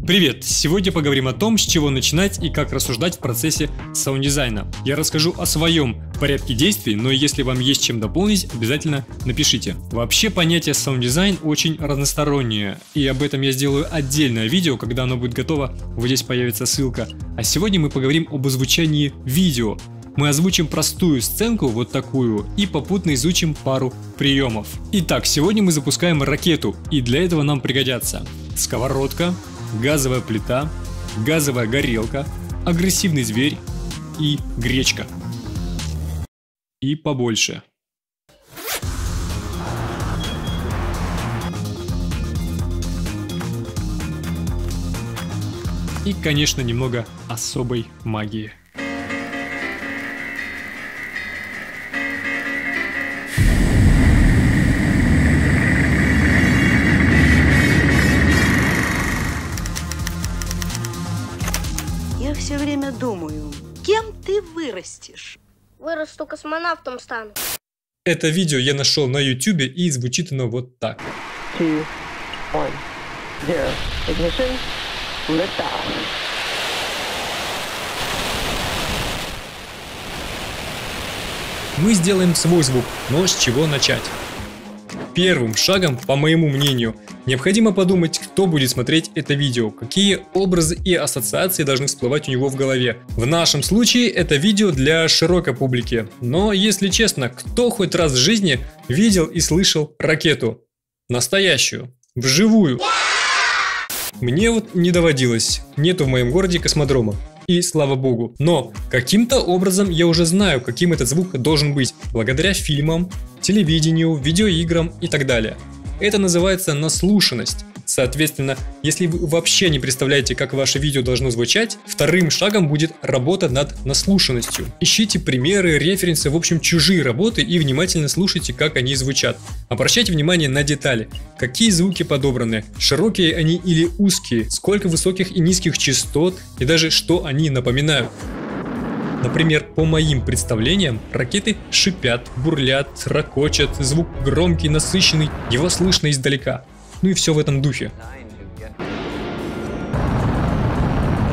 Привет! Сегодня поговорим о том, с чего начинать и как рассуждать в процессе саунд-дизайна. Я расскажу о своем порядке действий, но если вам есть чем дополнить, обязательно напишите. Вообще понятие саунд-дизайн очень разностороннее, и об этом я сделаю отдельное видео, когда оно будет готово, вот здесь появится ссылка. А сегодня мы поговорим об озвучании видео. Мы озвучим простую сценку, вот такую, и попутно изучим пару приемов. Итак, сегодня мы запускаем ракету, и для этого нам пригодятся сковородка, газовая плита, газовая горелка, агрессивный зверь и гречка. И побольше. И, конечно, немного особой магии. Я все время думаю, кем ты вырастешь? Вырасту, космонавтом стану. Это видео я нашел на YouTube, и звучит оно вот так. 2, 1, 0. Ignition. Lift off. Мы сделаем свой звук, но с чего начать? Первым шагом, по моему мнению, необходимо подумать, кто будет смотреть это видео, какие образы и ассоциации должны всплывать у него в голове. В нашем случае это видео для широкой публики, но если честно, кто хоть раз в жизни видел и слышал ракету? Настоящую, вживую. Мне вот не доводилось, нету в моем городе космодрома. И слава богу. Но каким-то образом я уже знаю, каким этот звук должен быть, благодаря фильмам, телевидению, видеоиграм и так далее. Это называется наслушанность. Соответственно, если вы вообще не представляете, как ваше видео должно звучать, вторым шагом будет работа над наслушанностью. Ищите примеры, референсы, в общем, чужие работы и внимательно слушайте, как они звучат. Обращайте внимание на детали. Какие звуки подобраны, широкие они или узкие, сколько высоких и низких частот и даже что они напоминают. Например, по моим представлениям, ракеты шипят, бурлят, ракочат, звук громкий, насыщенный, его слышно издалека. Ну и все в этом духе.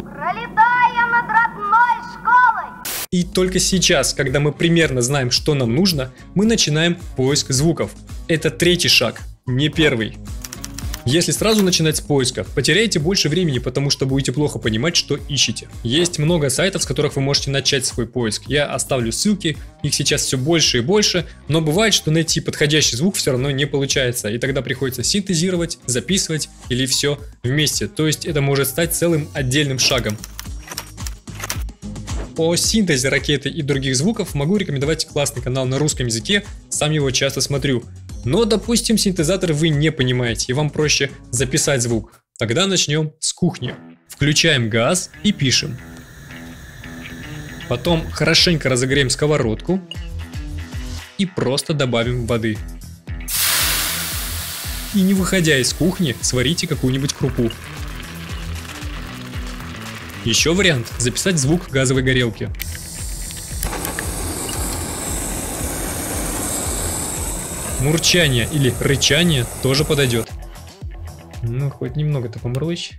Пролетая над родной школой! И только сейчас, когда мы примерно знаем, что нам нужно, мы начинаем поиск звуков. Это третий шаг, не первый. Если сразу начинать с поиска, потеряете больше времени, потому что будете плохо понимать, что ищете. Есть много сайтов, с которых вы можете начать свой поиск. Я оставлю ссылки, их сейчас все больше и больше, но бывает, что найти подходящий звук все равно не получается, и тогда приходится синтезировать, записывать или все вместе. То есть это может стать целым отдельным шагом. О синтезе ракеты и других звуков могу рекомендовать классный канал на русском языке, сам его часто смотрю. Но, допустим, синтезатор вы не понимаете, и вам проще записать звук. Тогда начнем с кухни. Включаем газ и пишем. Потом хорошенько разогреем сковородку и просто добавим воды. И не выходя из кухни, сварите какую-нибудь крупу. Еще вариант – записать звук газовой горелки. Мурчание или рычание тоже подойдет. Ну, хоть немного-то помурлычь.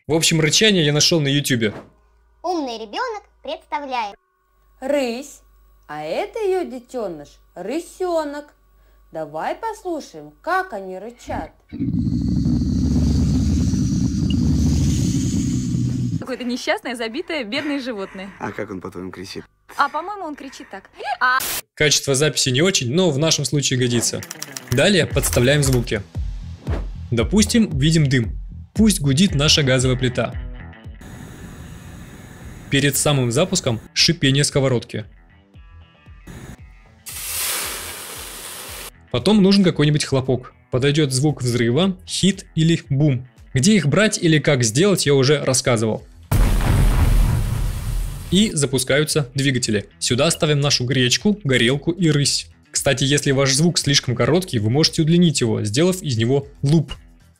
В общем, рычание я нашел на YouTube. Умный ребенок представляет. Рысь, а это ее детеныш, рысенок. Давай послушаем, как они рычат. Какое-то несчастное, забитое, бедное животное. А как он, по-твоему, кричит? А по-моему, он кричит так. Качество записи не очень, но в нашем случае годится. Далее подставляем звуки. Допустим, видим дым. Пусть гудит наша газовая плита. Перед самым запуском шипение сковородки. Потом нужен какой-нибудь хлопок. Подойдет звук взрыва, хит или бум. Где их брать или как сделать, я уже рассказывал. И запускаются двигатели. Сюда ставим нашу гречку, горелку и рысь. Кстати, если ваш звук слишком короткий, вы можете удлинить его, сделав из него луп.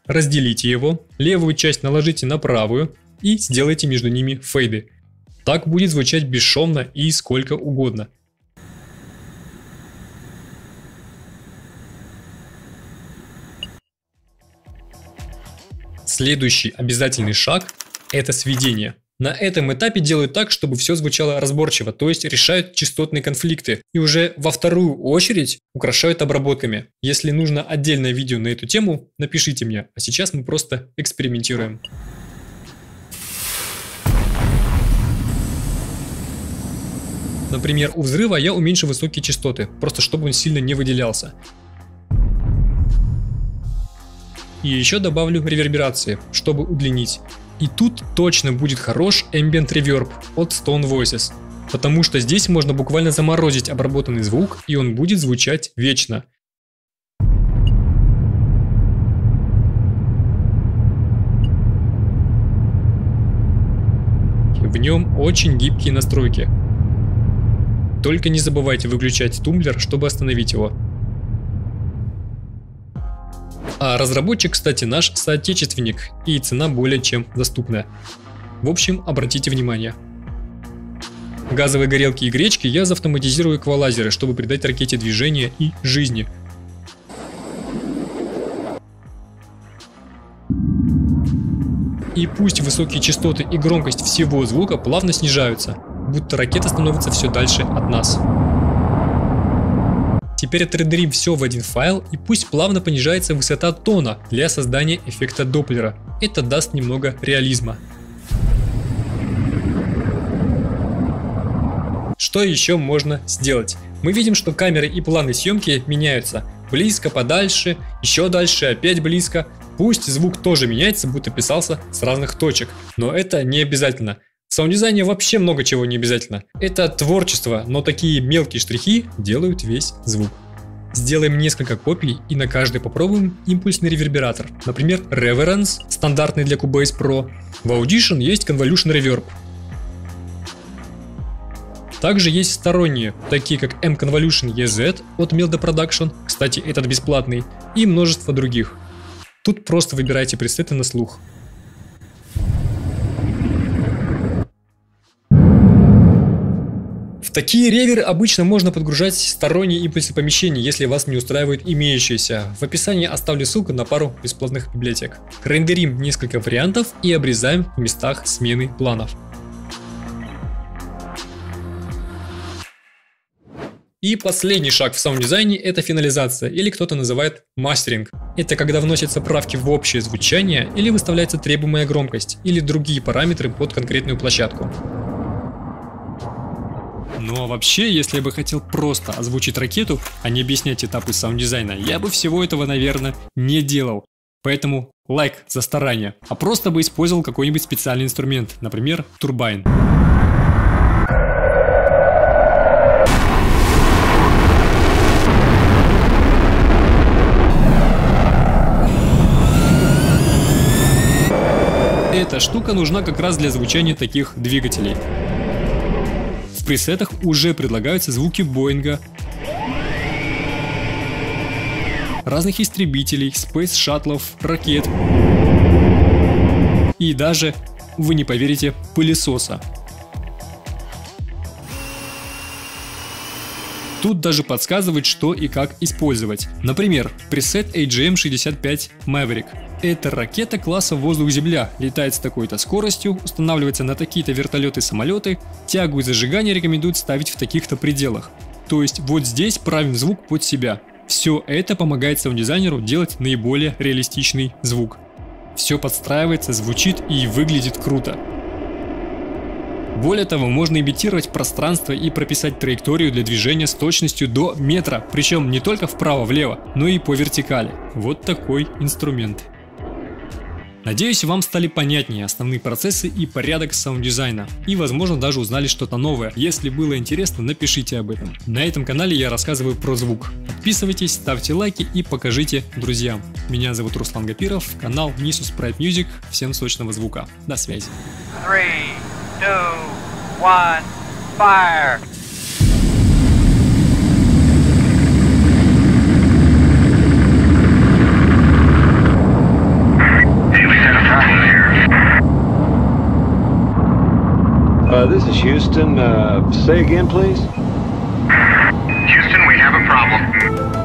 Разделите его, левую часть наложите на правую и сделайте между ними фейды. Так будет звучать бесшумно и сколько угодно. Следующий обязательный шаг – это сведение. На этом этапе делают так, чтобы все звучало разборчиво, то есть решают частотные конфликты. И уже во вторую очередь украшают обработками. Если нужно отдельное видео на эту тему, напишите мне. А сейчас мы просто экспериментируем. Например, у взрыва я уменьшу высокие частоты, просто чтобы он сильно не выделялся. И еще добавлю реверберации, чтобы удлинить. И тут точно будет хорош Ambient Reverb от Stone Voices, потому что здесь можно буквально заморозить обработанный звук, и он будет звучать вечно. В нем очень гибкие настройки. Только не забывайте выключать тумблер, чтобы остановить его. А разработчик, кстати, наш соотечественник, и цена более чем доступная. В общем, обратите внимание. Газовые горелки и гречки я заавтоматизирую эквалайзеры, чтобы придать ракете движения и жизни. И пусть высокие частоты и громкость всего звука плавно снижаются, будто ракета становится все дальше от нас. Теперь отрендерим все в один файл, и пусть плавно понижается высота тона для создания эффекта Доплера. Это даст немного реализма. Что еще можно сделать? Мы видим, что камеры и планы съемки меняются. Близко, подальше, еще дальше, опять близко. Пусть звук тоже меняется, будто писался с разных точек, но это не обязательно. В саунд-дизайне вообще много чего не обязательно. Это творчество, но такие мелкие штрихи делают весь звук. Сделаем несколько копий и на каждой попробуем импульсный ревербератор. Например, Reverence, стандартный для Cubase Pro. В Audition есть Convolution Reverb. Также есть сторонние, такие как M-Convolution EZ от Melda Production, кстати, этот бесплатный, и множество других. Тут просто выбирайте пресеты на слух. В такие реверы обычно можно подгружать сторонние импульсы помещений, если вас не устраивают имеющиеся. В описании оставлю ссылку на пару бесплатных библиотек. Рендерим несколько вариантов и обрезаем в местах смены планов. И последний шаг в саунд-дизайне – это финализация, или кто-то называет мастеринг. Это когда вносятся правки в общее звучание, или выставляется требуемая громкость, или другие параметры под конкретную площадку. Ну а вообще, если я бы хотел просто озвучить ракету, а не объяснять этапы саунд-дизайна, я бы всего этого, наверное, не делал. Поэтому лайк за старание, а просто бы использовал какой-нибудь специальный инструмент, например, турбайн. Эта штука нужна как раз для звучания таких двигателей. В пресетах уже предлагаются звуки Боинга, разных истребителей, спейс-шаттлов, ракет и даже, вы не поверите, пылесоса. Тут даже подсказывают, что и как использовать. Например, пресет AGM-65 Maverick. Это ракета класса воздух-земля, летает с такой-то скоростью, устанавливается на такие-то вертолеты-самолеты, тягу и зажигание рекомендуют ставить в таких-то пределах. То есть вот здесь правим звук под себя. Все это помогает саунд-дизайнеру делать наиболее реалистичный звук. Все подстраивается, звучит и выглядит круто. Более того, можно имитировать пространство и прописать траекторию для движения с точностью до метра, причем не только вправо-влево, но и по вертикали. Вот такой инструмент. Надеюсь, вам стали понятнее основные процессы и порядок саунд-дизайна. И, возможно, даже узнали что-то новое. Если было интересно, напишите об этом. На этом канале я рассказываю про звук. Подписывайтесь, ставьте лайки и покажите друзьям. Меня зовут Руслан Гапиров, канал Nisus Pride Music. Всем сочного звука. До связи. 3, 2, 1, fire! This is Houston. Say again, please. Houston, we have a problem.